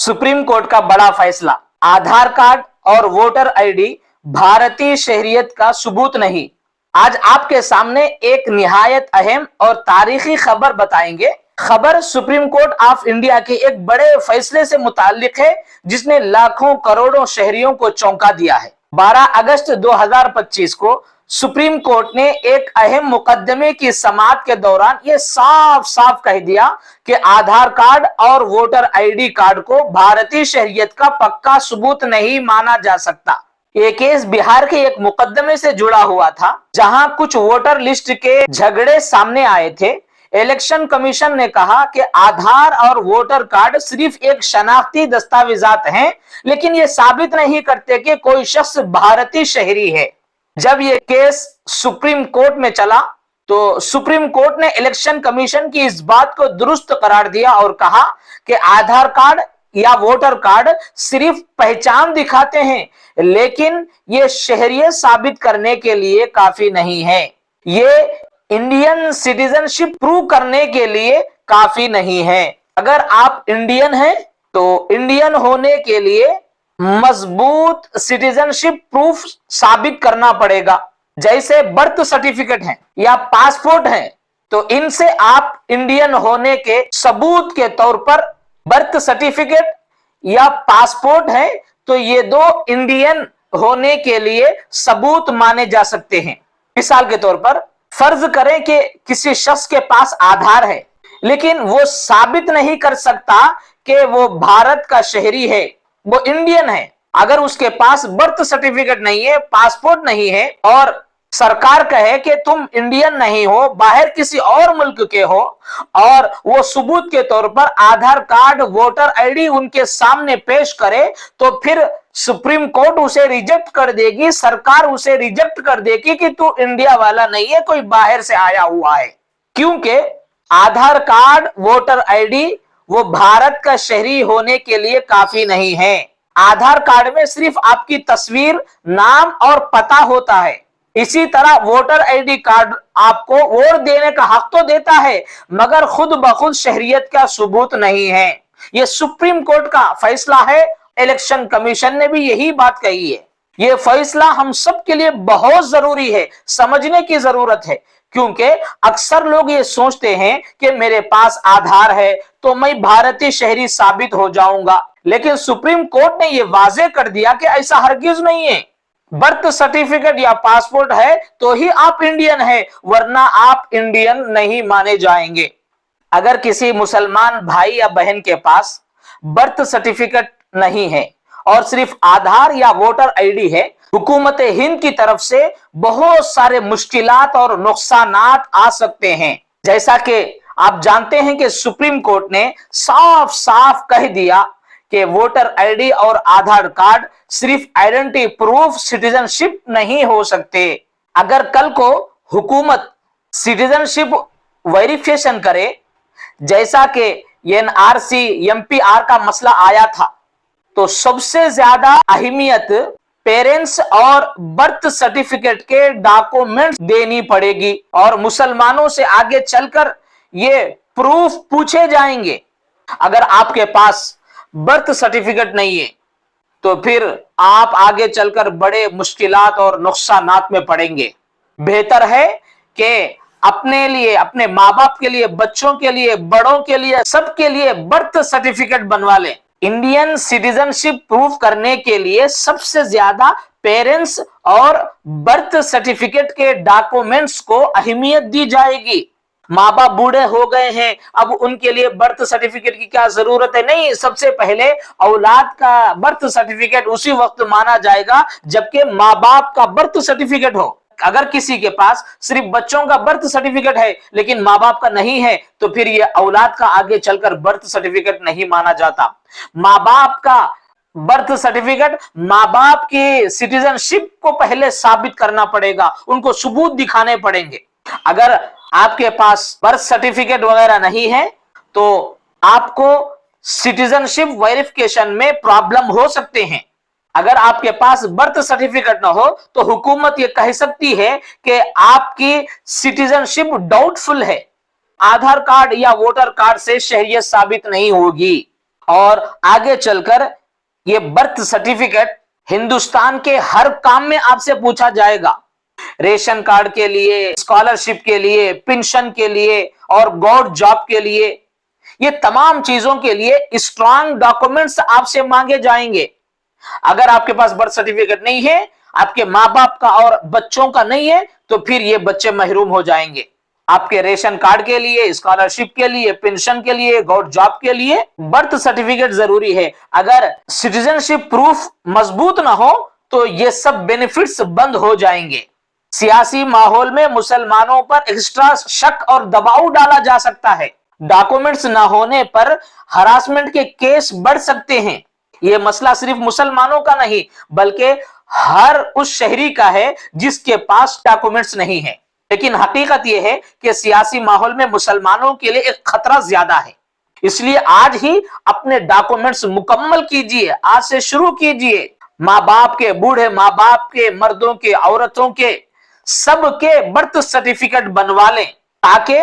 Supreme court का बड़ा फैसला, आधार कार्ड और वोटर आईडी भारतीय शहरियत का सबूत नहीं। आज आपके सामने एक निहायत अहम और तारीखी खबर बताएंगे। खबर सुप्रीम कोर्ट ऑफ इंडिया के एक बड़े फैसले से मुताल्लिक है जिसने लाखों करोड़ों शहरियों को चौंका दिया है। 12 अगस्त 2025 को सुप्रीम कोर्ट ने एक अहम मुकदमे की समाअत के दौरान यह साफ साफ कह दिया कि आधार कार्ड और वोटर आईडी कार्ड को भारतीय शहरियत का पक्का सबूत नहीं माना जा सकता। ये केस बिहार के एक मुकदमे से जुड़ा हुआ था जहां कुछ वोटर लिस्ट के झगड़े सामने आए थे। इलेक्शन कमीशन ने कहा कि आधार और वोटर कार्ड सिर्फ एक शनाख्ती दस्तावेजात हैं, लेकिन ये साबित नहीं करते कि कोई शख्स भारतीय शहरी है। जब ये केस सुप्रीम कोर्ट में चला तो सुप्रीम कोर्ट ने इलेक्शन कमीशन की इस बात को दुरुस्त करार दिया और कहा कि आधार कार्ड या वोटर कार्ड सिर्फ पहचान दिखाते हैं, लेकिन ये शहरियत साबित करने के लिए काफी नहीं है। ये इंडियन सिटीजनशिप प्रूव करने के लिए काफी नहीं है। अगर आप इंडियन हैं तो इंडियन होने के लिए मजबूत सिटीजनशिप प्रूफ साबित करना पड़ेगा। जैसे बर्थ सर्टिफिकेट है या पासपोर्ट है, तो इनसे आप इंडियन होने के सबूत के तौर पर बर्थ सर्टिफिकेट या पासपोर्ट है, तो ये दो इंडियन होने के लिए सबूत माने जा सकते हैं। मिसाल के तौर पर फर्ज करें कि किसी शख्स के पास आधार है, लेकिन वो साबित नहीं कर सकता कि वो भारत का शहरी है, वो इंडियन है। अगर उसके पास बर्थ सर्टिफिकेट नहीं है, पासपोर्ट नहीं है और सरकार कहे कि तुम इंडियन नहीं हो, बाहर किसी और मुल्क के हो, और वो सबूत के तौर पर आधार कार्ड वोटर आईडी उनके सामने पेश करे, तो फिर सुप्रीम कोर्ट उसे रिजेक्ट कर देगी, सरकार उसे रिजेक्ट कर देगी कि तू इंडिया वाला नहीं है, कोई बाहर से आया हुआ है। क्योंकि आधार कार्ड वोटर आईडी वो भारत का शहरी होने के लिए काफी नहीं है। आधार कार्ड में सिर्फ आपकी तस्वीर, नाम और पता होता है। इसी तरह वोटर आईडी कार्ड आपको वोट देने का हक तो देता है, मगर खुद ब खुद शहरियत का सबूत नहीं है। यह सुप्रीम कोर्ट का फैसला है। इलेक्शन कमीशन ने भी यही बात कही है। यह फैसला हम सब के लिए बहुत जरूरी है, समझने की जरूरत है, क्योंकि अक्सर लोग ये सोचते हैं कि मेरे पास आधार है तो मैं भारतीय शहरी साबित हो जाऊंगा, लेकिन सुप्रीम कोर्ट ने यह वाजे कर दिया कि ऐसा हरगिज नहीं है। बर्थ सर्टिफिकेट या पासपोर्ट है तो ही आप इंडियन है, वरना आप इंडियन नहीं माने जाएंगे। अगर किसी मुसलमान भाई या बहन के पास बर्थ सर्टिफिकेट नहीं है और सिर्फ आधार या वोटर आईडी है, हुकूमत हिंद की तरफ से बहुत सारे मुश्किलात और नुकसानात आ सकते हैं। जैसा कि आप जानते हैं कि सुप्रीम कोर्ट ने साफ साफ कह दिया कि वोटर आईडी और आधार कार्ड सिर्फ आइडेंटिटी प्रूफ सिटीजनशिप नहीं हो सकते। अगर कल को हुकूमत सिटीजनशिप वेरिफिकेशन करे, जैसा कि एनआरसी एमपीआर का मसला आया था, तो सबसे ज्यादा अहमियत पेरेंट्स और बर्थ सर्टिफिकेट के डॉक्यूमेंट्स देनी पड़ेगी और मुसलमानों से आगे चलकर ये प्रूफ पूछे जाएंगे। अगर आपके पास बर्थ सर्टिफिकेट नहीं है तो फिर आप आगे चलकर बड़े मुश्किलात और नुकसानात में पड़ेंगे। बेहतर है कि अपने लिए, अपने माँ बाप के लिए, बच्चों के लिए, बड़ों के लिए, सबके लिए बर्थ सर्टिफिकेट बनवा लें। इंडियन सिटीजनशिप प्रूफ करने के लिए सबसे ज्यादा पेरेंट्स और बर्थ सर्टिफिकेट के डॉक्यूमेंट्स को अहमियत दी जाएगी। माँ बाप बूढ़े हो गए हैं, अब उनके लिए बर्थ सर्टिफिकेट की क्या जरूरत है? नहीं, सबसे पहले औलाद का बर्थ सर्टिफिकेट उसी वक्त माना जाएगा जबकि माँ बाप का बर्थ सर्टिफिकेट हो। अगर किसी के पास सिर्फ बच्चों का बर्थ सर्टिफिकेट है लेकिन माँ बाप का नहीं है, तो फिर ये औलाद का आगे चलकर बर्थ सर्टिफिकेट नहीं माना जाता। माँ बाप का बर्थ सर्टिफिकेट, माँ बाप की सिटीजनशिप को पहले साबित करना पड़ेगा, उनको सबूत दिखाने पड़ेंगे। अगर आपके पास बर्थ सर्टिफिकेट वगैरह नहीं है तो आपको सिटीजनशिप वेरिफिकेशन में प्रॉब्लम हो सकते हैं। अगर आपके पास बर्थ सर्टिफिकेट ना हो तो हुकूमत ये कह सकती है कि आपकी सिटीजनशिप डाउटफुल है, आधार कार्ड या वोटर कार्ड से शहरियत साबित नहीं होगी। اور آگے چل کر یہ برتھ سرٹیفکیٹ ہندوستان کے ہر کام میں آپ سے پوچھا جائے گا، ریشن کارڈ کے لیے، اسکالرشپ کے لیے، پینشن کے لیے اور گورنمنٹ جاب کے لیے، یہ تمام چیزوں کے لیے اسٹرانگ ڈاکومنٹس آپ سے مانگے جائیں گے۔ اگر آپ کے پاس برتھ سرٹیفکیٹ نہیں ہے، آپ کے ماں باپ کا اور بچوں کا نہیں ہے، تو پھر یہ بچے محروم ہو جائیں گے۔ آپ کے ریشن کارڈ کے لیے، اسکالرشپ کے لیے، پینشن کے لیے، گورنمنٹ جاب کے لیے برتھ سرٹیفکیٹ ضروری ہے۔ اگر سٹیزن شپ پروف مضبوط نہ ہو تو یہ سب بینیفٹس بند ہو جائیں گے۔ سیاسی ماحول میں مسلمانوں پر ایکسٹرا شک اور دباؤ ڈالا جا سکتا ہے۔ ڈاکومنٹس نہ ہونے پر ہراسمنٹ کے کیس بڑھ سکتے ہیں۔ یہ مسئلہ صرف مسلمانوں کا نہیں بلکہ ہر اس شہری کا ہے جس کے پاس ڈاکومنٹس نہیں ہے۔ لیکن حقیقت یہ ہے کہ سیاسی ماحول میں مسلمانوں کے لیے ایک خطرہ زیادہ ہے، اس لیے آج ہی اپنے ڈاکومنٹس مکمل کیجئے، آج سے شروع کیجئے۔ ماں باپ کے، بوڑھے ماں باپ کے، مردوں کے، عورتوں کے، سب کے برتھ سرٹیفکیٹ بنوا لیں تاکہ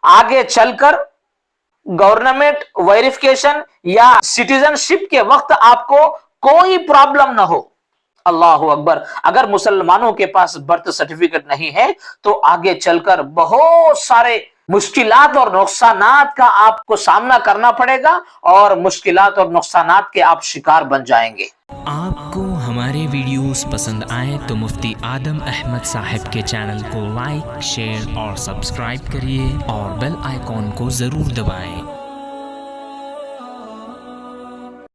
آگے چل کر گورنمنٹ ویریفیکیشن یا سٹیزن شپ کے وقت آپ کو کوئی پرابلم نہ ہو۔ اللہ اکبر! اگر مسلمانوں کے پاس برتھ سرٹیفکیٹ نہیں ہے تو آگے چل کر بہت سارے مشکلات اور نقصانات کا آپ کو سامنا کرنا پڑے گا اور مشکلات اور نقصانات کے آپ شکار بن جائیں گے۔ آپ کو ہمارے ویڈیوز پسند آئے تو مفتی آدم احمد صاحب کے چینل کو لائک، شیئر اور سبسکرائب کریے اور بیل آئیکن کو ضرور دبائیں۔